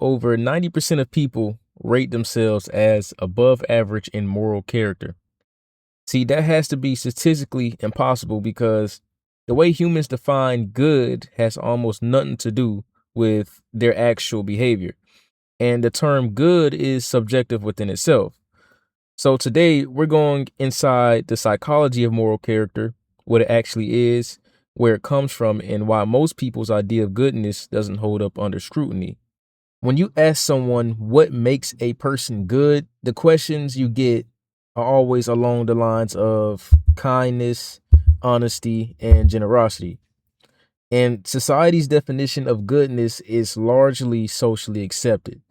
over 90% of people rate themselves as above average in moral character. See, that has to be statistically impossible because the way humans define good has almost nothing to do with their actual behavior. And the term good is subjective within itself. So today we're going inside the psychology of moral character, what it actually is, where it comes from, and why most people's idea of goodness doesn't hold up under scrutiny. When you ask someone what makes a person good, the questions you get are always along the lines of kindness, honesty, and generosity. And society's definition of goodness is largely socially accepted.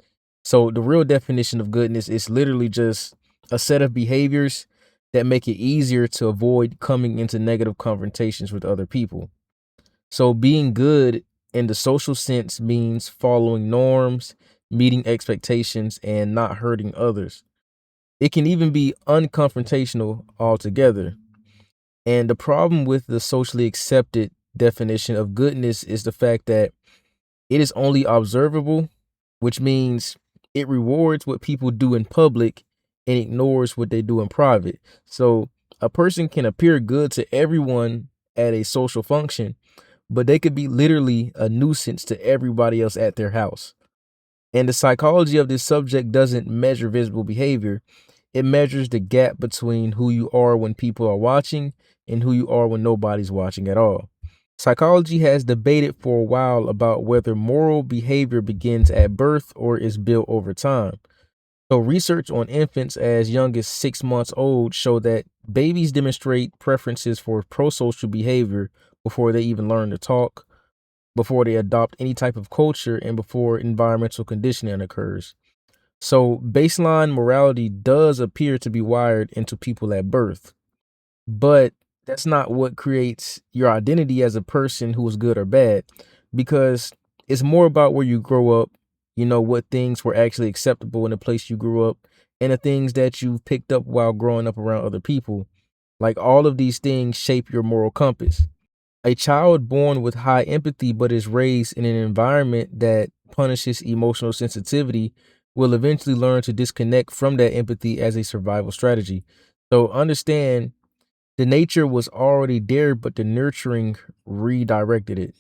So the real definition of goodness is literally just a set of behaviors that make it easier to avoid coming into negative confrontations with other people. So being good in the social sense means following norms, meeting expectations, and not hurting others. It can even be unconfrontational altogether. And the problem with the socially accepted definition of goodness is the fact that it is only observable, which means it rewards what people do in public and ignores what they do in private. So a person can appear good to everyone at a social function, but they could be literally a nuisance to everybody else at their house. And the psychology of this subject doesn't measure visible behavior. It measures the gap between who you are when people are watching and who you are when nobody's watching at all. Psychology has debated for a while about whether moral behavior begins at birth or is built over time. So, research on infants as young as 6 months old show that babies demonstrate preferences for pro-social behavior before they even learn to talk, before they adopt any type of culture, and before environmental conditioning occurs. So, baseline morality does appear to be wired into people at birth, but that's not what creates your identity as a person who is good or bad, because it's more about where you grow up, what things were actually acceptable in the place you grew up, and the things that you picked up while growing up around other people. Like all of these things shape your moral compass. A child born with high empathy but is raised in an environment that punishes emotional sensitivity will eventually learn to disconnect from that empathy as a survival strategy. So understand, the nature was already there, but the nurturing redirected it.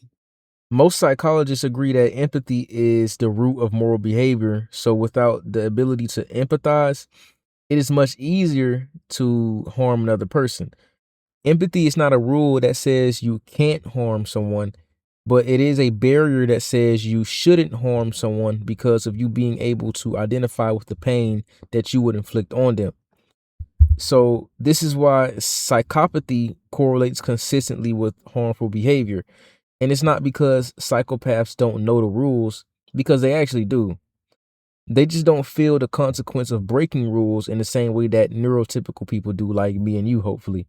Most psychologists agree that empathy is the root of moral behavior. So without the ability to empathize, it is much easier to harm another person. Empathy is not a rule that says you can't harm someone, but it is a barrier that says you shouldn't harm someone because of you being able to identify with the pain that you would inflict on them. So, this is why psychopathy correlates consistently with harmful behavior. And it's not because psychopaths don't know the rules, because they actually do. They just don't feel the consequence of breaking rules in the same way that neurotypical people do, like me and you, hopefully.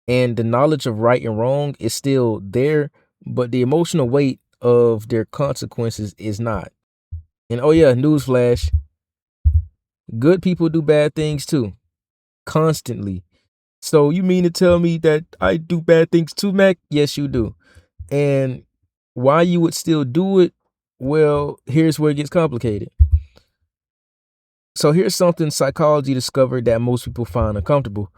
And the knowledge of right and wrong is still there, but the emotional weight of their consequences is not. And oh yeah, newsflash, good people do bad things too, constantly. So you mean to tell me that I do bad things too, Mac? Yes, you do. And why you would still do it? Well, here's where it gets complicated. So here's something psychology discovered that most people find uncomfortable.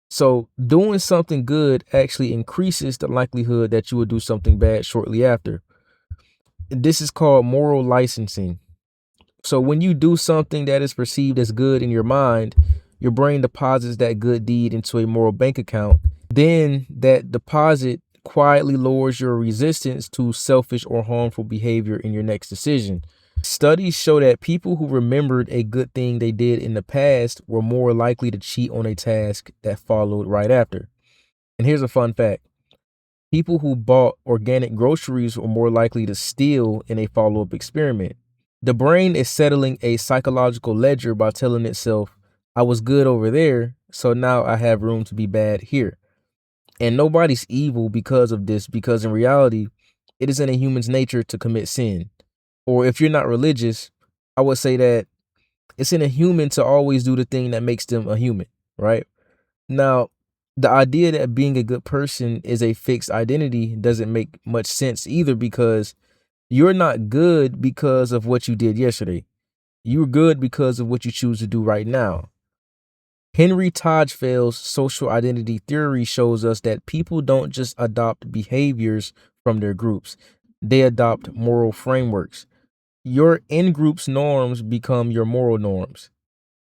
So doing something good actually increases the likelihood that you will do something bad shortly after. This is called moral licensing. So when you do something that is perceived as good in your mind, your brain deposits that good deed into a moral bank account. Then that deposit quietly lowers your resistance to selfish or harmful behavior in your next decision. Studies show that people who remembered a good thing they did in the past were more likely to cheat on a task that followed right after. And here's a fun fact. People who bought organic groceries were more likely to steal in a follow-up experiment. The brain is settling a psychological ledger by telling itself, I was good over there, so now I have room to be bad here. And nobody's evil because of this, because in reality, it is in a human's nature to commit sin. Or if you're not religious, I would say that it's in a human to always do the thing that makes them a human, right? Now, the idea that being a good person is a fixed identity doesn't make much sense either, because You're not good because of what you did yesterday. You're good because of what you choose to do right now. Henry Tajfel's social identity theory shows us that people don't just adopt behaviors from their groups, they adopt moral frameworks. Your in group's norms become your moral norms.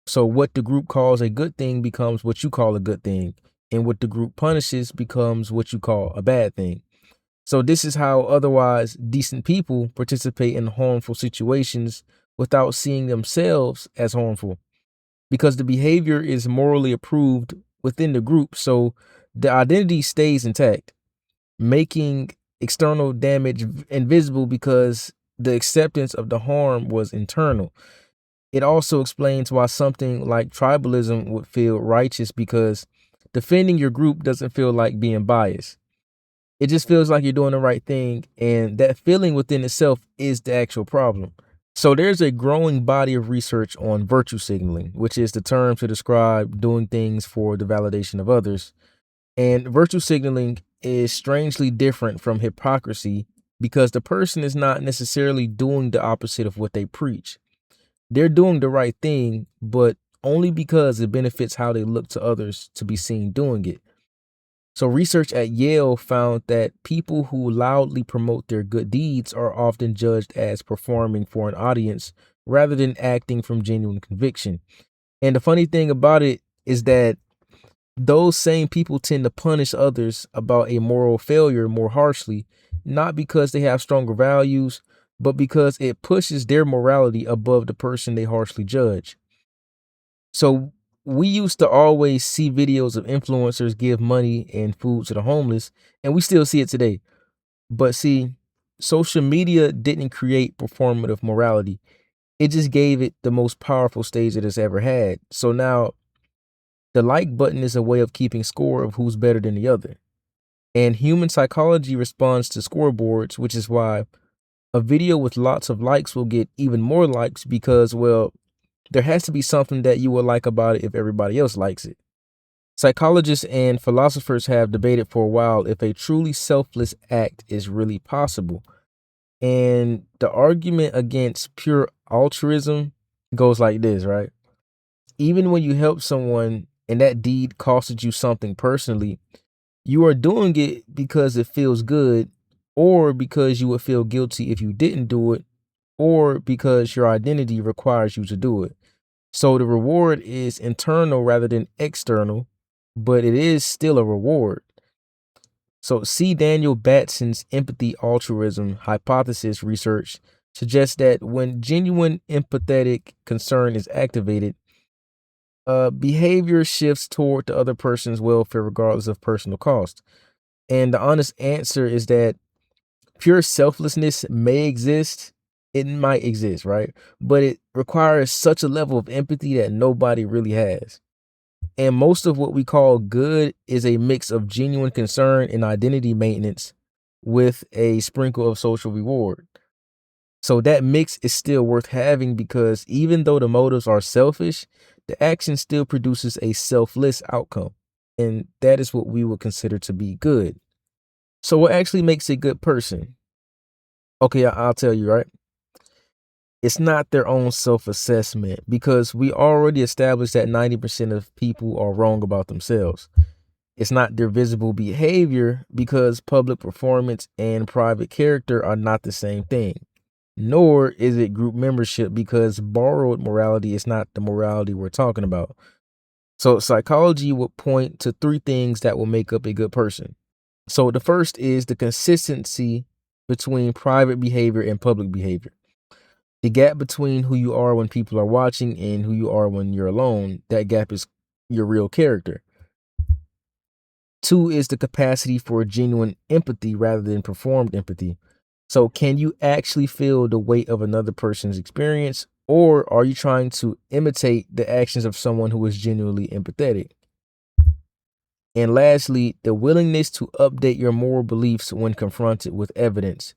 So, what the group calls a good thing becomes what you call a good thing, and what the group punishes becomes what you call a bad thing. So, this is how otherwise decent people participate in harmful situations without seeing themselves as harmful because the behavior is morally approved within the group. So the identity stays intact, making external damage invisible because the acceptance of the harm was internal. It also explains why something like tribalism would feel righteous because defending your group doesn't feel like being biased. It just feels like you're doing the right thing. And that feeling within itself is the actual problem. So there's a growing body of research on virtue signaling, which is the term to describe doing things for the validation of others. And virtue signaling is strangely different from hypocrisy because the person is not necessarily doing the opposite of what they preach. They're doing the right thing, but only because it benefits how they look to others to be seen doing it. So, research at Yale found that people who loudly promote their good deeds are often judged as performing for an audience rather than acting from genuine conviction. And the funny thing about it is that those same people tend to punish others about a moral failure more harshly, not because they have stronger values, but because it pushes their morality above the person they harshly judge. So we used to always see videos of influencers give money and food to the homeless, and we still see it today. But see, social media didn't create performative morality. It just gave it the most powerful stage it has ever had. So now the like button is a way of keeping score of who's better than the other. And human psychology responds to scoreboards, which is why a video with lots of likes will get even more likes because, well, there has to be something that you will like about it if everybody else likes it. Psychologists and philosophers have debated for a while if a truly selfless act is really possible. And the argument against pure altruism goes like this, right? Even when you help someone and that deed costed you something personally, you are doing it because it feels good, or because you would feel guilty if you didn't do it, or because your identity requires you to do it. So the reward is internal rather than external, but it is still a reward. So C. Daniel Batson's empathy altruism hypothesis research suggests that when genuine empathetic concern is activated, behavior shifts toward the other person's welfare regardless of personal cost. And the honest answer is that pure selflessness may exist. It might exist, right? But it requires such a level of empathy that nobody really has. And most of what we call good is a mix of genuine concern and identity maintenance with a sprinkle of social reward. So that mix is still worth having because even though the motives are selfish, the action still produces a selfless outcome. And that is what we would consider to be good. So, what actually makes a good person? Okay, I'll tell you, right? It's not their own self assessment because we already established that 90% of people are wrong about themselves. It's not their visible behavior because public performance and private character are not the same thing. Nor is it group membership because borrowed morality is not the morality we're talking about. So, psychology would point to three things that will make up a good person. So, the first is the consistency between private behavior and public behavior. The gap between who you are when people are watching and who you are when you're alone, that gap is your real character. Two is the capacity for genuine empathy rather than performed empathy. So, can you actually feel the weight of another person's experience, or are you trying to imitate the actions of someone who is genuinely empathetic? And lastly, the willingness to update your moral beliefs when confronted with evidence.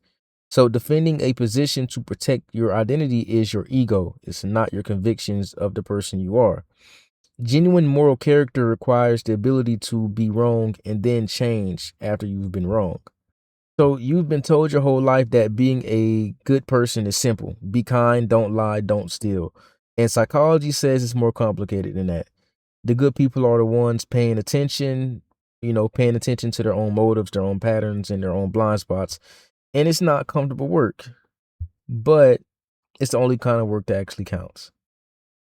So, defending a position to protect your identity is your ego, it's not your convictions of the person you are. Genuine moral character requires the ability to be wrong and then change after you've been wrong. So you've been told your whole life that being a good person is simple. Be kind, don't lie, don't steal. And psychology says it's more complicated than that. The good people are the ones paying attention, paying attention to their own motives, their own patterns, and their own blind spots. And it's not comfortable work, but it's the only kind of work that actually counts.